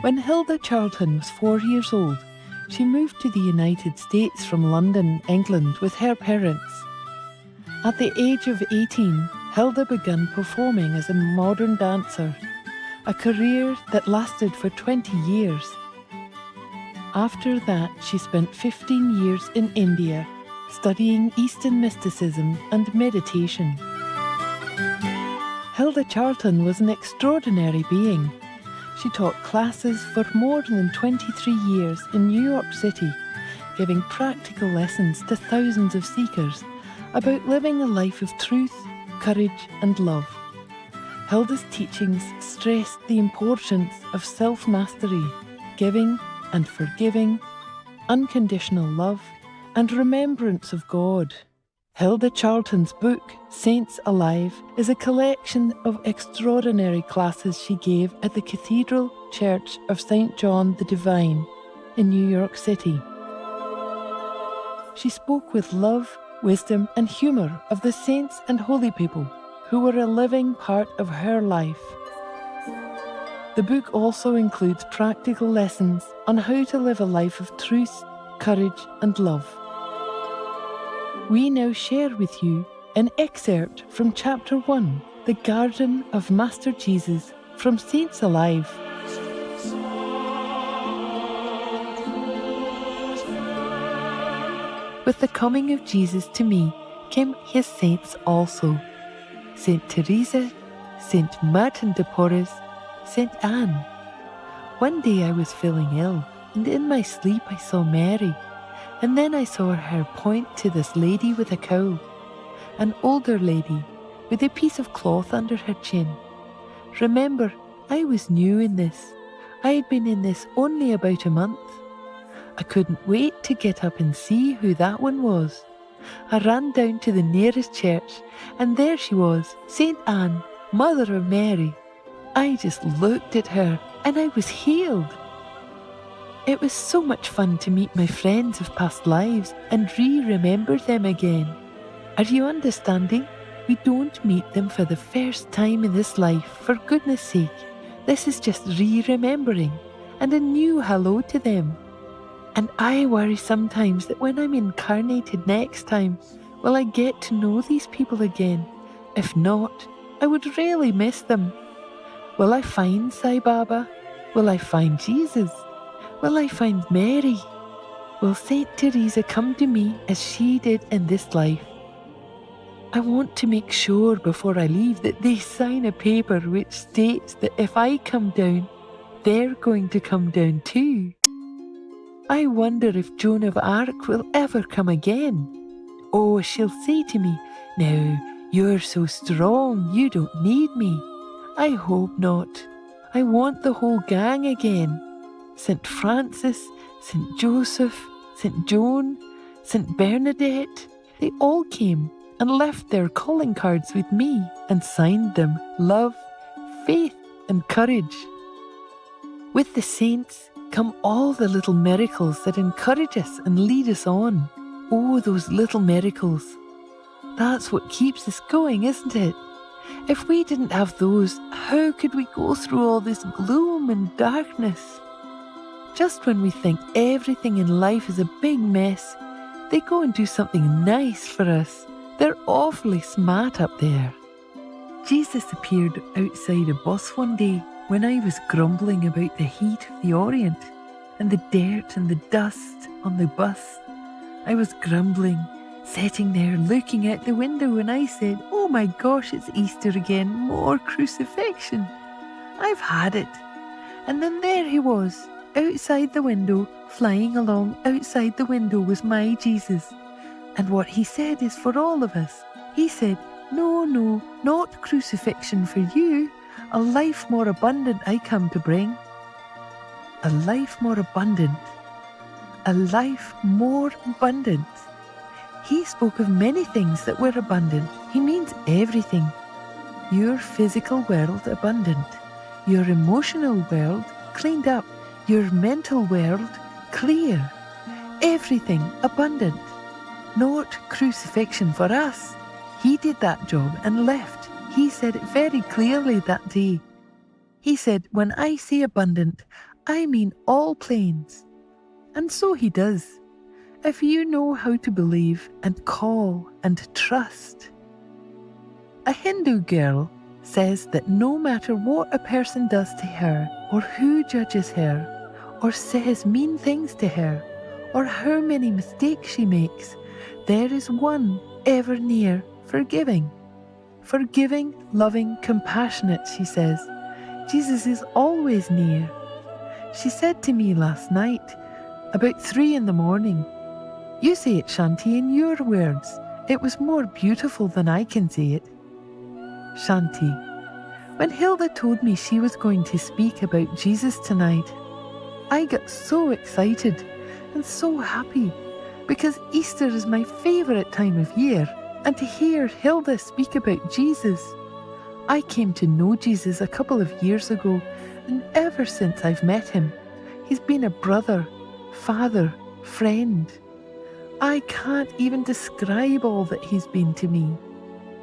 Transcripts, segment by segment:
When Hilda Charlton was 4 years old, she moved to the United States from London, England, with her parents. At the age of 18, Hilda began performing as a modern dancer, a career that lasted for 20 years. After that, she spent 15 years in India, studying Eastern mysticism and meditation. Hilda Charlton was an extraordinary being. She taught classes for more than 23 years in New York City, giving practical lessons to thousands of seekers about living a life of truth, courage, and love. Hilda's teachings stressed the importance of self-mastery, giving and forgiving, unconditional love, and remembrance of God. Hilda Charlton's book, Saints Alive, is a collection of extraordinary classes she gave at the Cathedral Church of St. John the Divine in New York City. She spoke with love, wisdom, and humour of the saints and holy people who were a living part of her life. The book also includes practical lessons on how to live a life of truth, courage, and love. We now share with you an excerpt from Chapter 1, The Garden of Master Jesus, from Saints Alive. With the coming of Jesus to me came his saints also, Saint Teresa, Saint Martin de Porres, Saint Anne. One day I was feeling ill, and in my sleep I saw Mary. And then I saw her point to this lady with a cow, an older lady with a piece of cloth under her chin. Remember, I was new in this. I had been in this only about a month. I couldn't wait to get up and see who that one was. I ran down to the nearest church, and there she was, Saint Anne, Mother of Mary. I just looked at her, and I was healed. It was so much fun to meet my friends of past lives and remember them again. Are you understanding? We don't meet them for the first time in this life, for goodness sake. This is just remembering and a new hello to them. And I worry sometimes that when I'm incarnated next time, will I get to know these people again? If not, I would really miss them. Will I find Sai Baba? Will I find Jesus? Will I find Mary? Will Saint Teresa come to me as she did in this life? I want to make sure before I leave that they sign a paper which states that if I come down, they're going to come down too. I wonder if Joan of Arc will ever come again. Oh, she'll say to me, "Now, you're so strong, you don't need me." I hope not. I want the whole gang again. St. Francis, St. Joseph, St. Joan, St. Bernadette, they all came and left their calling cards with me and signed them love, faith, and courage. With the saints come all the little miracles that encourage us and lead us on. Oh, those little miracles. That's what keeps us going, isn't it? If we didn't have those, how could we go through all this gloom and darkness? Just when we think everything in life is a big mess, they go and do something nice for us. They're awfully smart up there. Jesus appeared outside a bus one day when I was grumbling about the heat of the Orient and the dirt and the dust on the bus. I was grumbling, sitting there looking out the window, and I said, "Oh my gosh, it's Easter again, more crucifixion. I've had it." And then there he was, outside the window, flying along outside the window was my Jesus. And what he said is for all of us. He said, "No, no, not crucifixion for you. A life more abundant I come to bring." A life more abundant. A life more abundant. He spoke of many things that were abundant. He means everything. Your physical world abundant. Your emotional world cleaned up. Your mental world clear. Everything abundant. Not crucifixion for us. He did that job and left. He said it very clearly that day. He said, "When I say abundant, I mean all planes. And so he does, if you know how to believe and call and trust. A Hindu girl says that no matter what a person does to her, or who judges her, or says mean things to her, or how many mistakes she makes, there is one ever near forgiving. Forgiving, loving, compassionate, she says. Jesus is always near. She said to me last night, about 3 a.m, "You say it, Shanti, in your words. It was more beautiful than I can say it." Shanti, when Hilda told me she was going to speak about Jesus tonight, I got so excited and so happy because Easter is my favourite time of year, and to hear Hilda speak about Jesus. I came to know Jesus a couple of years ago, and ever since I've met him, he's been a brother, father, friend. I can't even describe all that he's been to me.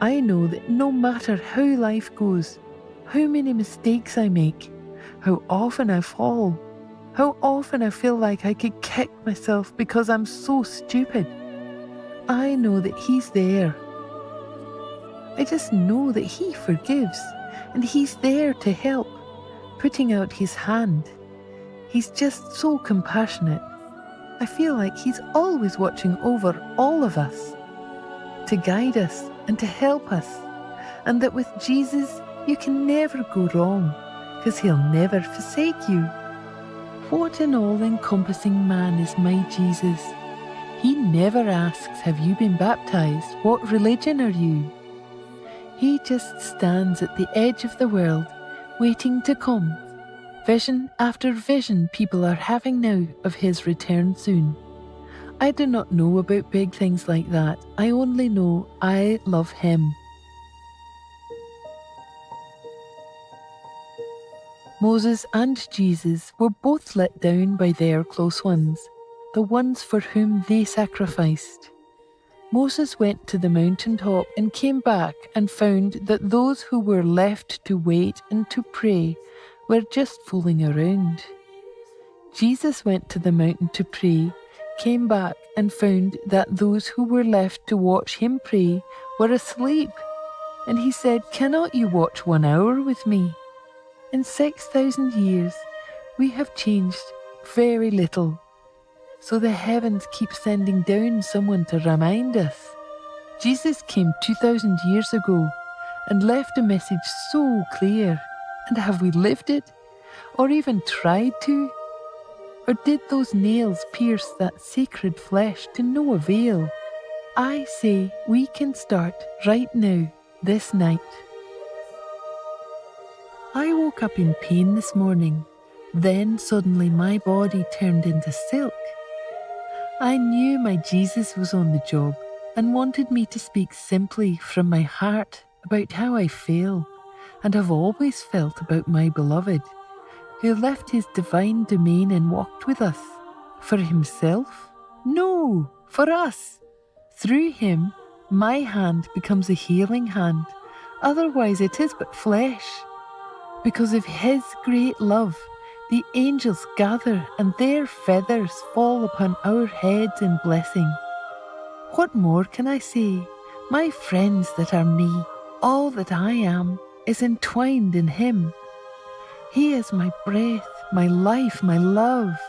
I know that no matter how life goes, how many mistakes I make, how often I fall, how often I feel like I could kick myself because I'm so stupid, I know that he's there. I just know that he forgives, and he's there to help, putting out his hand. He's just so compassionate. I feel like he's always watching over all of us, to guide us and to help us, and that with Jesus you can never go wrong, because he'll never forsake you. What an all-encompassing man is my Jesus. He never asks, "Have you been baptized? What religion are you?" He just stands at the edge of the world, waiting to come. Vision after vision people are having now of his return soon. I do not know about big things like that. I only know I love him. Moses and Jesus were both let down by their close ones, the ones for whom they sacrificed. Moses went to the mountaintop and came back and found that those who were left to wait and to pray were just fooling around. Jesus went to the mountain to pray, came back and found that those who were left to watch him pray were asleep. And he said, "Cannot you watch 1 hour with me?" In 6,000 years, we have changed very little. So the heavens keep sending down someone to remind us. Jesus came 2,000 years ago and left a message so clear. And have we lived it? Or even tried to? Or did those nails pierce that sacred flesh to no avail? I say we can start right now, this night. I woke up in pain this morning. Then suddenly my body turned into silk. I knew my Jesus was on the job and wanted me to speak simply from my heart about how I feel and have always felt about my beloved, who left his divine domain and walked with us. For himself? No, for us. Through him, my hand becomes a healing hand, otherwise it is but flesh. Because of his great love, the angels gather and their feathers fall upon our heads in blessing. What more can I say? My friends that are me, all that I am, is entwined in him. He is my breath, my life, my love.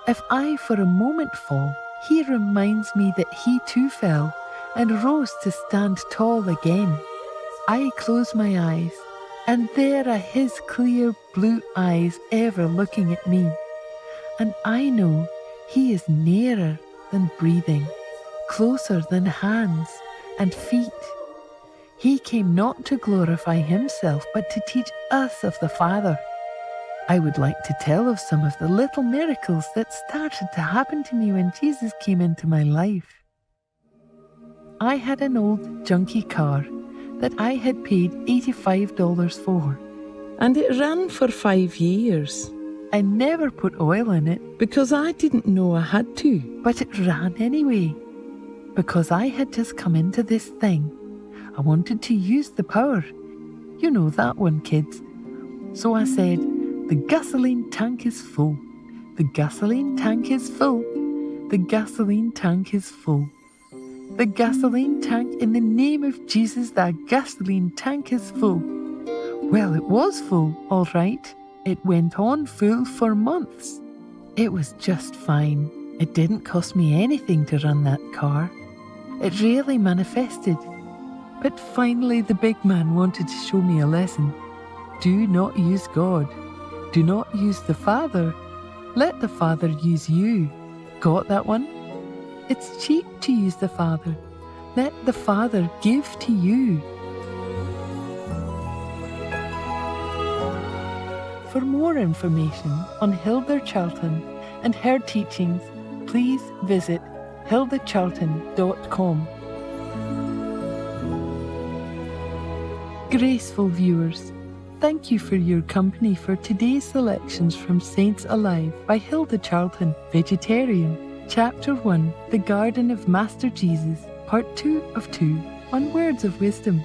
If I for a moment fall, he reminds me that he too fell and rose to stand tall again. I close my eyes, and there are his clear blue eyes ever looking at me. And I know he is nearer than breathing, closer than hands and feet. He came not to glorify himself, but to teach us of the Father. I would like to tell of some of the little miracles that started to happen to me when Jesus came into my life. I had an old junky car that I had paid $85 for, and it ran for 5 years. I never put oil in it because I didn't know I had to, but it ran anyway. Because I had just come into this thing, I wanted to use the power. You know that one, kids. So I said, The gasoline tank is full. The gasoline tank is full. The gasoline tank is full. The gasoline tank, in the name of Jesus, that gasoline tank is full. Well, it was full, all right. It went on full for months. It was just fine. It didn't cost me anything to run that car. It really manifested. But finally the big man wanted to show me a lesson. Do not use God. Do not use the Father. Let the Father use you. Got that one? It's cheap to use the Father. Let the Father give to you. For more information on Hilda Charlton and her teachings, please visit hildacharlton.com. Graceful viewers, thank you for your company for today's selections from Saints Alive by Hilda Charlton, Vegetarian, Chapter 1, The Garden of Master Jesus, Part 2 of 2, on Words of Wisdom.